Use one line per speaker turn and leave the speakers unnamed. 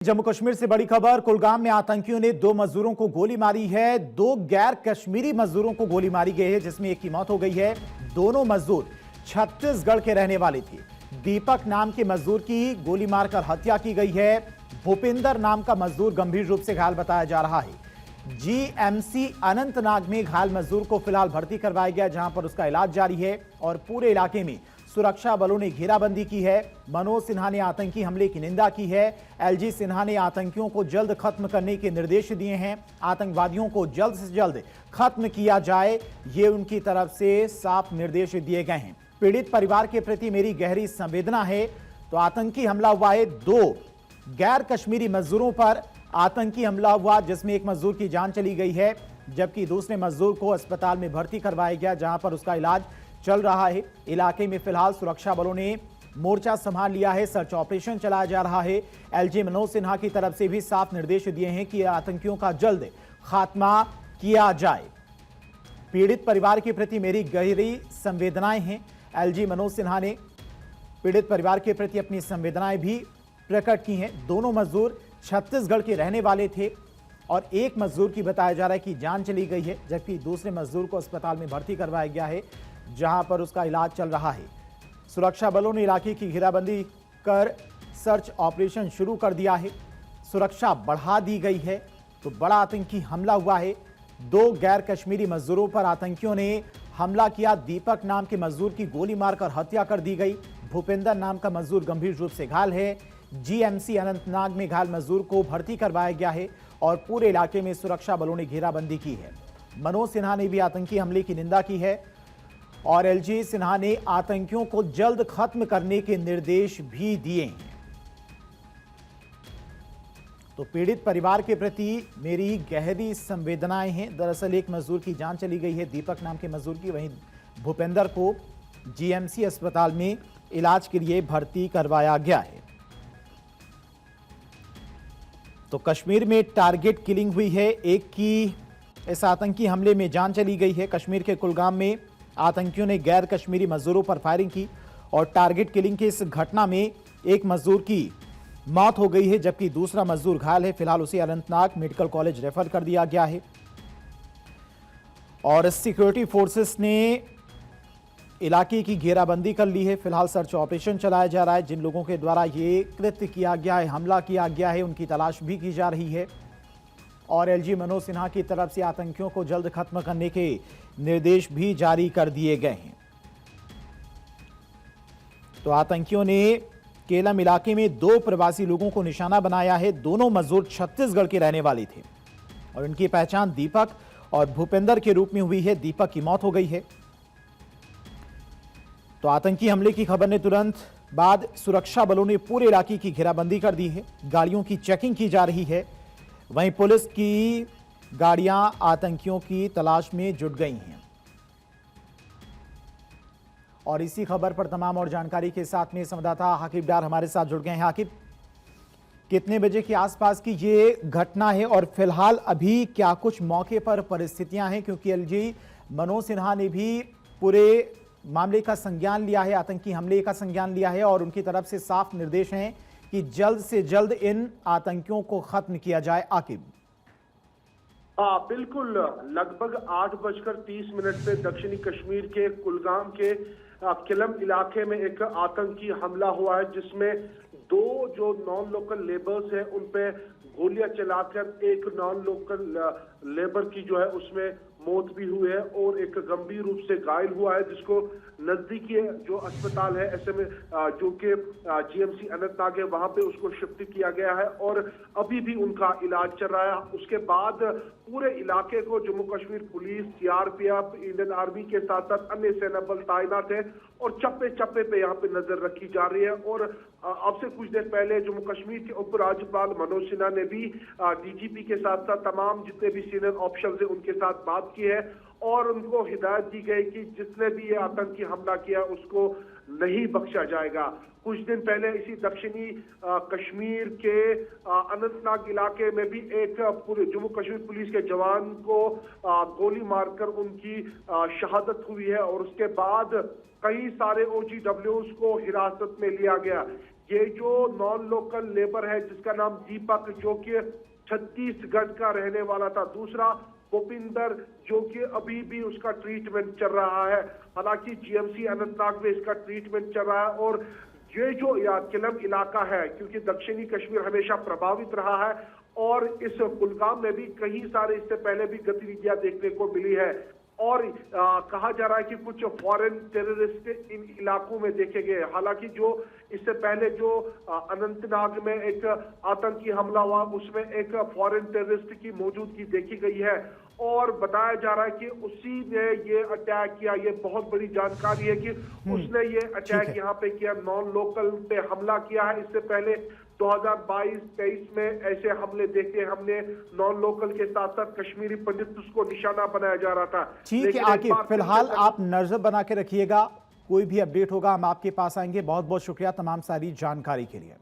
जम्मू कश्मीर से बड़ी खबर। कुलगाम में आतंकियों ने 2 मजदूरों को गोली मारी है। 2 गैर कश्मीरी मजदूरों को गोली मारी गई है, जिसमें एक की मौत हो गई है। दोनों मजदूर छत्तीसगढ़ के रहने वाले थे। दीपक नाम के मजदूर की गोली मारकर हत्या की गई है। भूपिंदर नाम का मजदूर गंभीर रूप से घायल बताया जा रहा है। जीएमसी अनंतनाग में घायल मजदूर को फिलहाल भर्ती करवाया गया, जहां पर उसका इलाज जारी है और पूरे इलाके में सुरक्षा बलों ने घेराबंदी की है। मनोज सिन्हा ने आतंकी हमले की निंदा की है। एलजी सिन्हा ने आतंकियों को जल्द खत्म करने के निर्देश दिए हैं। आतंकवादियों को जल्द से जल्द खत्म किया जाए, ये उनकी तरफ से साफ निर्देश दिए गए हैं। पीड़ित परिवार के प्रति मेरी गहरी संवेदना है। तो आतंकी हमला हुआ है, 2 गैर कश्मीरी मजदूरों पर आतंकी हमला हुआ, जिसमें एक मजदूर की जान चली गई है, जबकि दूसरे मजदूर को अस्पताल में भर्ती करवाया गया, जहां पर उसका इलाज चल रहा है। इलाके में फिलहाल सुरक्षा बलों ने मोर्चा संभाल लिया है, सर्च ऑपरेशन चलाया जा रहा है। एलजी मनोज सिन्हा की तरफ से भी साफ निर्देश दिए हैं कि आतंकियों का जल्द खात्मा किया जाए। पीड़ित परिवार के प्रति मेरी गहरी संवेदनाएं हैं। एलजी मनोज सिन्हा ने पीड़ित परिवार के प्रति अपनी संवेदनाएं भी प्रकट की हैं। दोनों मजदूर छत्तीसगढ़ के रहने वाले थे और एक मजदूर की बताया जा रहा है कि जान चली गई है, जबकि दूसरे मजदूर को अस्पताल में भर्ती करवाया गया है, जहां पर उसका इलाज चल रहा है। सुरक्षा बलों ने इलाके की घेराबंदी कर सर्च ऑपरेशन शुरू कर दिया है। सुरक्षा बढ़ा दी गई है। तो बड़ा आतंकी हमला हुआ है। 2 गैर कश्मीरी मजदूरों पर आतंकियों ने हमला किया। दीपक नाम के मजदूर की गोली मारकर हत्या कर दी गई। भूपिंदर नाम का मजदूर गंभीर रूप से घायल है। जीएमसी अनंतनाग में घायल मजदूर को भर्ती करवाया गया है और पूरे इलाके में सुरक्षा बलों ने घेराबंदी की है। मनोज सिन्हा ने भी आतंकी हमले की निंदा की है और एलजी सिन्हा ने आतंकियों को जल्द खत्म करने के निर्देश भी दिए हैं। तो पीड़ित परिवार के प्रति मेरी गहरी संवेदनाएं हैं। दरअसल एक मजदूर की जान चली गई है, दीपक नाम के मजदूर की। वहीं भूपेंद्र को जीएमसी अस्पताल में इलाज के लिए भर्ती करवाया गया है। तो कश्मीर में टारगेट किलिंग हुई है। एक की इस आतंकी हमले में जान चली गई है। कश्मीर के कुलगाम में आतंकियों ने गैर कश्मीरी मजदूरों पर फायरिंग की और टारगेट किलिंग की इस घटना में एक मजदूर की मौत हो गई है, जबकि दूसरा मजदूर घायल है। फिलहाल उसे अनंतनाग मेडिकल कॉलेज रेफर कर दिया गया है और सिक्योरिटी फोर्सेस ने इलाके की घेराबंदी कर ली है। फिलहाल सर्च ऑपरेशन चलाया जा रहा है। जिन लोगों के द्वारा ये कृत्य किया गया है, हमला किया गया है, उनकी तलाश भी की जा रही है और एलजी मनोज सिन्हा की तरफ से आतंकियों को जल्द खत्म करने के निर्देश भी जारी कर दिए गए हैं। तो आतंकियों ने केलम इलाके में 2 प्रवासी लोगों को निशाना बनाया है। दोनों मजदूर छत्तीसगढ़ के रहने वाले थे और इनकी पहचान दीपक और भूपेंद्र के रूप में हुई है। दीपक की मौत हो गई है। तो आतंकी हमले की खबर ने तुरंत बाद सुरक्षा बलों ने पूरे इलाके की घेराबंदी कर दी है। गाड़ियों की चेकिंग की जा रही है। वहीं पुलिस की गाड़ियां आतंकियों की तलाश में जुट गई हैं। और इसी खबर पर तमाम और जानकारी के साथ में संवाददाता हाकिब डार हमारे साथ जुड़ गए हैं। हाकिब, कितने बजे के आसपास की ये घटना है और फिलहाल अभी क्या कुछ मौके पर परिस्थितियां हैं, क्योंकि एलजी मनोज सिन्हा ने भी पूरे मामले का संज्ञान लिया है, आतंकी हमले का संज्ञान लिया है और उनकी तरफ से साफ निर्देश हैं कि जल्द से जल्द इन आतंकियों को खत्म किया जाए। आकिब,
बिल्कुल। लगभग 8:30 पे दक्षिणी कश्मीर के कुलगाम के किलम इलाके में एक आतंकी हमला हुआ है, जिसमें 2 जो नॉन लोकल लेबर्स हैं उन पे गोलियां चलाकर एक नॉन लोकल लेबर की जो है उसमें मौत भी हुई है और एक गंभीर रूप से घायल हुआ है, जिसको नजदीकी जो अस्पताल है ऐसे में जो कि जीएमसी अनंतनाग है वहां पे उसको शिफ्ट किया गया है और अभी भी उनका इलाज चल रहा है। उसके बाद पूरे इलाके को Jammu Kashmir police, CRPF, Indian army के साथ साथ अन्य सेना बल तैनात है और चप्पे चप्पे पे यहाँ पे नजर रखी जा रही है। और अब से कुछ देर पहले जम्मू कश्मीर के उपराज्यपाल मनोज सिन्हा ने भी डीजीपी के साथ साथ तमाम जितने भी सीनियर ऑफिसर्स हैं उनके साथ बात की है और उनको हिदायत दी गई कि जिसने भी ये आतंकी हमला किया उसको नहीं बख्शा जाएगा। कुछ दिन पहले इसी दक्षिणी कश्मीर के अनंतनाग इलाके में भी एक पूरे जम्मू कश्मीर पुलिस के जवान को गोली मारकर उनकी शहादत हुई है और उसके बाद कई सारे OGWs को हिरासत में लिया गया। ये जो नॉन लोकल लेबर है जिसका नाम दीपक जो कि छत्तीसगढ़ का रहने वाला था, दूसरा भूपिंदर जो कि अभी भी उसका ट्रीटमेंट चल रहा है। हालांकि जीएमसी अनंतनाग में इसका ट्रीटमेंट चल रहा है। और ये जो किलम इलाका है, क्योंकि दक्षिणी कश्मीर हमेशा प्रभावित रहा है और इस कुलगाम में भी कई सारे इससे पहले भी गतिविधियां देखने को मिली है। और कहा जा रहा है कि कुछ फॉरेन टेररिस्ट इन इलाकों में देखे गए। हालांकि जो इससे पहले जो अनंतनाग में एक आतंकी हमला हुआ उसमें एक फॉरेन टेररिस्ट की मौजूदगी देखी गई है और बताया जा रहा है कि उसी ने ये अटैक किया। ये बहुत बड़ी जानकारी है कि उसने ये अटैक यहाँ पे किया, नॉन लोकल पे हमला किया है। इससे पहले 2022-23 में ऐसे हमले देखे हमने, नॉन लोकल के साथ साथ कश्मीरी पंडित उसको निशाना बनाया जा रहा था।
ठीक है आकिब, फिलहाल आप नजर बना के रखिएगा, कोई भी अपडेट होगा हम आपके पास आएंगे। बहुत बहुत शुक्रिया तमाम सारी जानकारी के लिए।